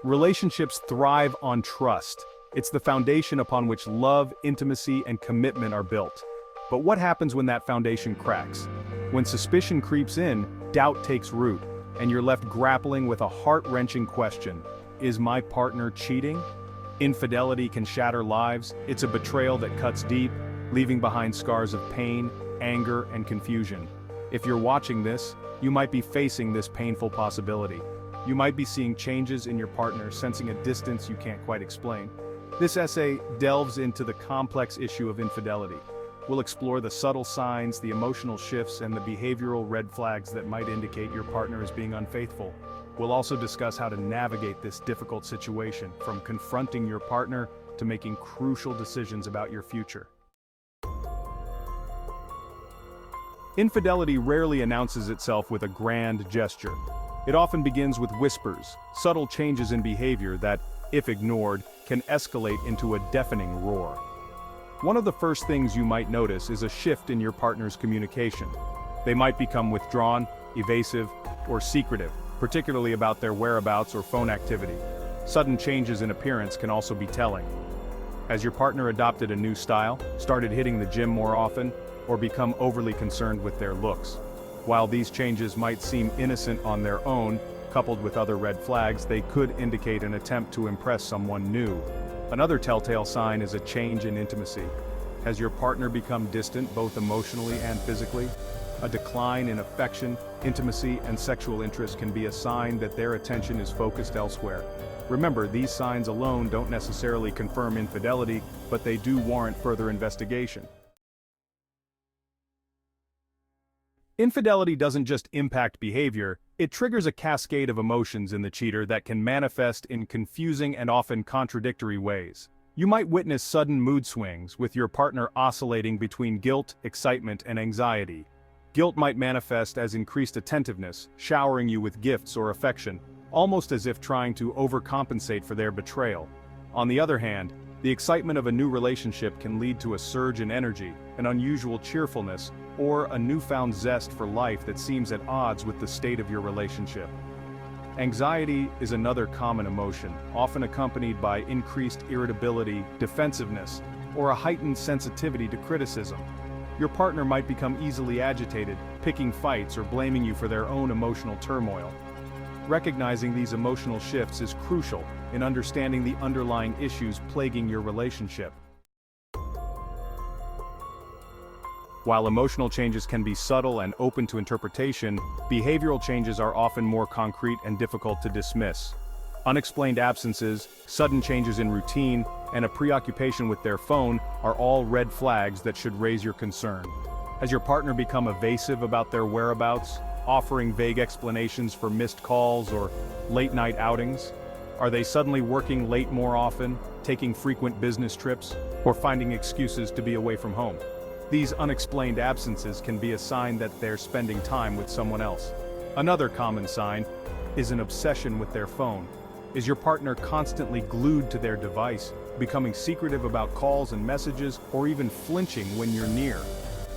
Relationships thrive on trust. It's the foundation upon which love, intimacy, and commitment are built. But what happens when that foundation cracks? When suspicion creeps in, doubt takes root, and you're left grappling with a heart-wrenching question: is my partner cheating? Infidelity can shatter lives. It's a betrayal that cuts deep, leaving behind scars of pain, anger, and confusion. If you're watching this, you might be facing this painful possibility. You might be seeing changes in your partner, sensing a distance you can't quite explain. This essay delves into the complex issue of infidelity. We'll explore the subtle signs, the emotional shifts, and the behavioral red flags that might indicate your partner is being unfaithful. We'll also discuss how to navigate this difficult situation, from confronting your partner to making crucial decisions about your future. Infidelity rarely announces itself with a grand gesture. It often begins with whispers, subtle changes in behavior that, if ignored, can escalate into a deafening roar. One of the first things you might notice is a shift in your partner's communication. They might become withdrawn, evasive, or secretive, particularly about their whereabouts or phone activity. Sudden changes in appearance can also be telling. Has your partner adopted a new style, started hitting the gym more often, or become overly concerned with their looks? While these changes might seem innocent on their own, coupled with other red flags, they could indicate an attempt to impress someone new. Another telltale sign is a change in intimacy. Has your partner become distant both emotionally and physically? A decline in affection, intimacy, and sexual interest can be a sign that their attention is focused elsewhere. Remember, these signs alone don't necessarily confirm infidelity, but they do warrant further investigation. Infidelity doesn't just impact behavior, it triggers a cascade of emotions in the cheater that can manifest in confusing and often contradictory ways. You might witness sudden mood swings, with your partner oscillating between guilt, excitement, and anxiety. Guilt might manifest as increased attentiveness, showering you with gifts or affection, almost as if trying to overcompensate for their betrayal. On the other hand, the excitement of a new relationship can lead to a surge in energy, an unusual cheerfulness, or a newfound zest for life that seems at odds with the state of your relationship. Anxiety is another common emotion, often accompanied by increased irritability, defensiveness, or a heightened sensitivity to criticism. Your partner might become easily agitated, picking fights or blaming you for their own emotional turmoil. Recognizing these emotional shifts is crucial in understanding the underlying issues plaguing your relationship. While emotional changes can be subtle and open to interpretation, behavioral changes are often more concrete and difficult to dismiss. Unexplained absences, sudden changes in routine, and a preoccupation with their phone are all red flags that should raise your concern. Has your partner become evasive about their whereabouts, offering vague explanations for missed calls or late-night outings? Are they suddenly working late more often, taking frequent business trips, or finding excuses to be away from home? These unexplained absences can be a sign that they're spending time with someone else. Another common sign is an obsession with their phone. Is your partner constantly glued to their device, becoming secretive about calls and messages, or even flinching when you're near?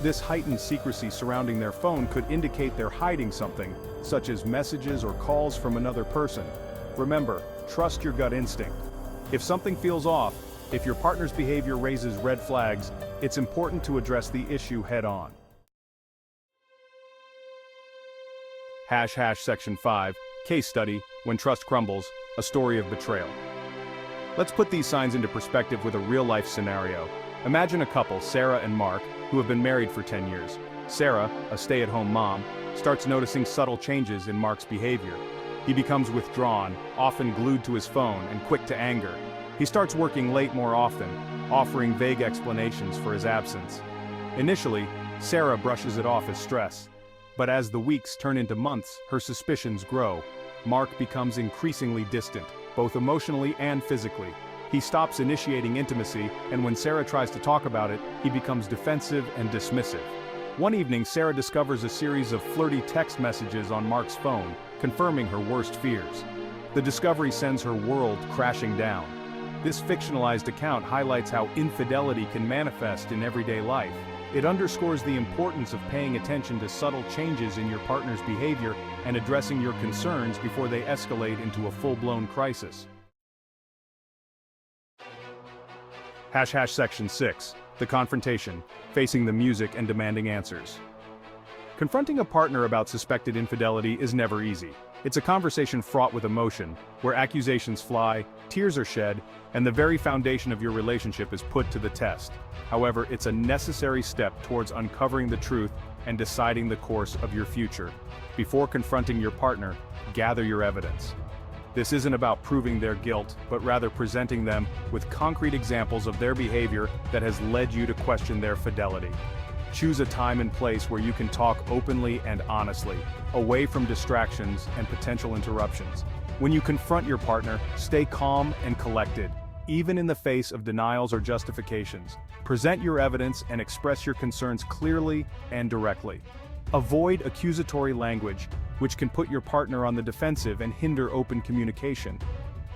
This heightened secrecy surrounding their phone could indicate they're hiding something, such as messages or calls from another person. Remember, trust your gut instinct. If something feels off, if your partner's behavior raises red flags, it's important to address the issue head-on. Section 5, Case Study, When Trust Crumbles, A Story of Betrayal. Let's put these signs into perspective with a real-life scenario. Imagine a couple, Sarah and Mark, who have been married for 10 years. Sarah, a stay-at-home mom, starts noticing subtle changes in Mark's behavior. He becomes withdrawn, often glued to his phone, and quick to anger. He starts working late more often, offering vague explanations for his absence. Initially, Sarah brushes it off as stress. But as the weeks turn into months, her suspicions grow. Mark becomes increasingly distant, both emotionally and physically. He stops initiating intimacy, and when Sarah tries to talk about it, he becomes defensive and dismissive. One evening, Sarah discovers a series of flirty text messages on Mark's phone, confirming her worst fears. The discovery sends her world crashing down. This fictionalized account highlights how infidelity can manifest in everyday life. It underscores the importance of paying attention to subtle changes in your partner's behavior and addressing your concerns before they escalate into a full-blown crisis. Section 6. The confrontation, facing the music and demanding answers. Confronting a partner about suspected infidelity is never easy. It's a conversation fraught with emotion, where accusations fly, tears are shed, and the very foundation of your relationship is put to the test. However, it's a necessary step towards uncovering the truth and deciding the course of your future. Before confronting your partner, gather your evidence. This isn't about proving their guilt, but rather presenting them with concrete examples of their behavior that has led you to question their fidelity. Choose a time and place where you can talk openly and honestly, away from distractions and potential interruptions. When you confront your partner, stay calm and collected, even in the face of denials or justifications. Present your evidence and express your concerns clearly and directly. Avoid accusatory language, which can put your partner on the defensive and hinder open communication.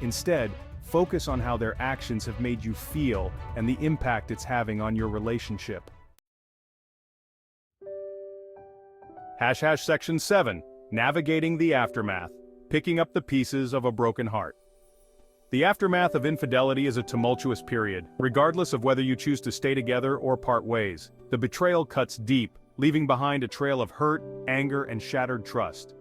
Instead, focus on how their actions have made you feel and the impact it's having on your relationship. Section 7. Navigating the aftermath, picking up the pieces of a broken heart. The aftermath of infidelity is a tumultuous period, regardless of whether you choose to stay together or part ways. The betrayal cuts deep, leaving behind a trail of hurt, anger, and shattered trust.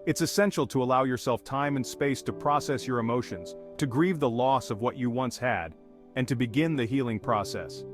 It's essential to allow yourself time and space to process your emotions, to grieve the loss of what you once had, and to begin the healing process.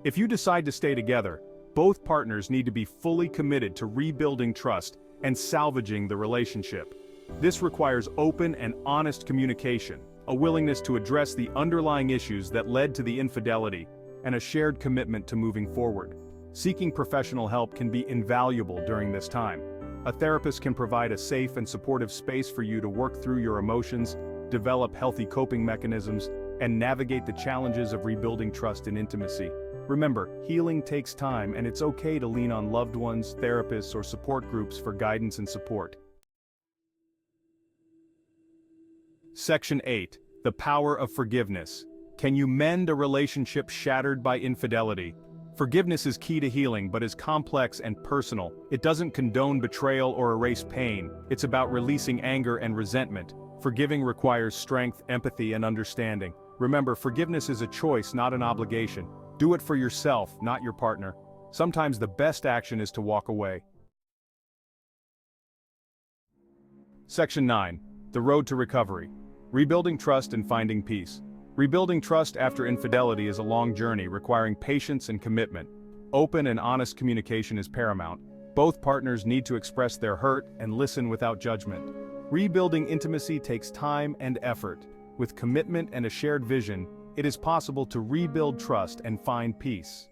If you decide to stay together, both partners need to be fully committed to rebuilding trust and salvaging the relationship. This requires open and honest communication, a willingness to address the underlying issues that led to the infidelity, and a shared commitment to moving forward. Seeking professional help can be invaluable during this time. A therapist can provide a safe and supportive space for you to work through your emotions, develop healthy coping mechanisms, and navigate the challenges of rebuilding trust and intimacy. Remember, healing takes time, and it's okay to lean on loved ones, therapists, or support groups for guidance and support. Section 8. The power of forgiveness. Can you mend a relationship shattered by infidelity? Forgiveness is key to healing, but is complex and personal. It doesn't condone betrayal or erase pain. It's about releasing anger and resentment. Forgiving requires strength, empathy, and understanding. Remember, forgiveness is a choice, not an obligation. Do it for yourself, not your partner. Sometimes the best action is to walk away. Section 9. The road to recovery. Rebuilding trust and finding peace. Rebuilding trust after infidelity is a long journey requiring patience and commitment. Open and honest communication is paramount. Both partners need to express their hurt and listen without judgment. Rebuilding intimacy takes time and effort. With commitment and a shared vision, it is possible to rebuild trust and find peace.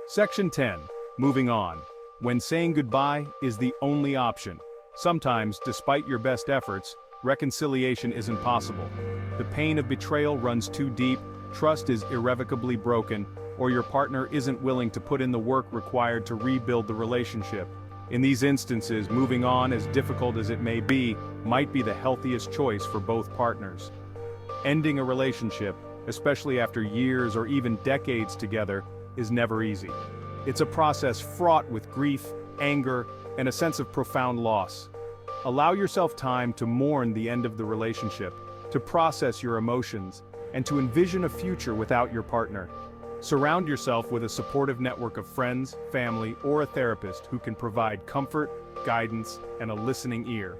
Section 10. Moving on. When saying goodbye is the only option. Sometimes, despite your best efforts, reconciliation isn't possible. The pain of betrayal runs too deep, trust is irrevocably broken, or your partner isn't willing to put in the work required to rebuild the relationship. In these instances, moving on, as difficult as it may be, might be the healthiest choice for both partners. Ending a relationship, especially after years or even decades together, is never easy. It's a process fraught with grief, anger, and a sense of profound loss. Allow yourself time to mourn the end of the relationship, to process your emotions, and to envision a future without your partner. Surround yourself with a supportive network of friends, family, or a therapist who can provide comfort, guidance, and a listening ear.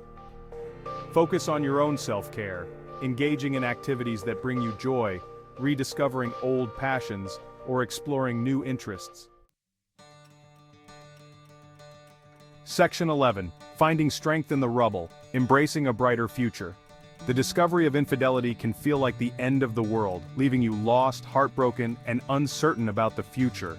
Focus on your own self-care, engaging in activities that bring you joy, rediscovering old passions, or exploring new interests. Section 11. Finding strength in the rubble, embracing a brighter future. The discovery of infidelity can feel like the end of the world, leaving you lost, heartbroken, and uncertain about the future.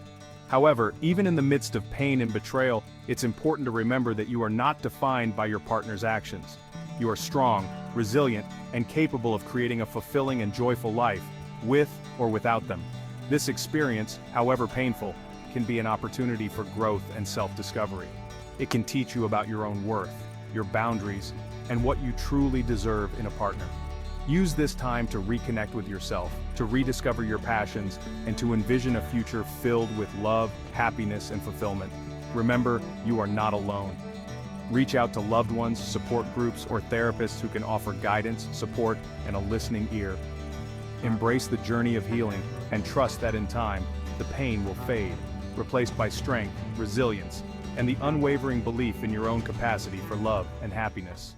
However, even in the midst of pain and betrayal, it's important to remember that you are not defined by your partner's actions. You are strong, resilient, and capable of creating a fulfilling and joyful life, with or without them. This experience, however painful, can be an opportunity for growth and self-discovery. It can teach you about your own worth, your boundaries, and what you truly deserve in a partner. Use this time to reconnect with yourself, to rediscover your passions, and to envision a future filled with love, happiness, and fulfillment. Remember, you are not alone. Reach out to loved ones, support groups, or therapists who can offer guidance, support, and a listening ear. Embrace the journey of healing, and trust that in time, the pain will fade, replaced by strength, resilience, and the unwavering belief in your own capacity for love and happiness.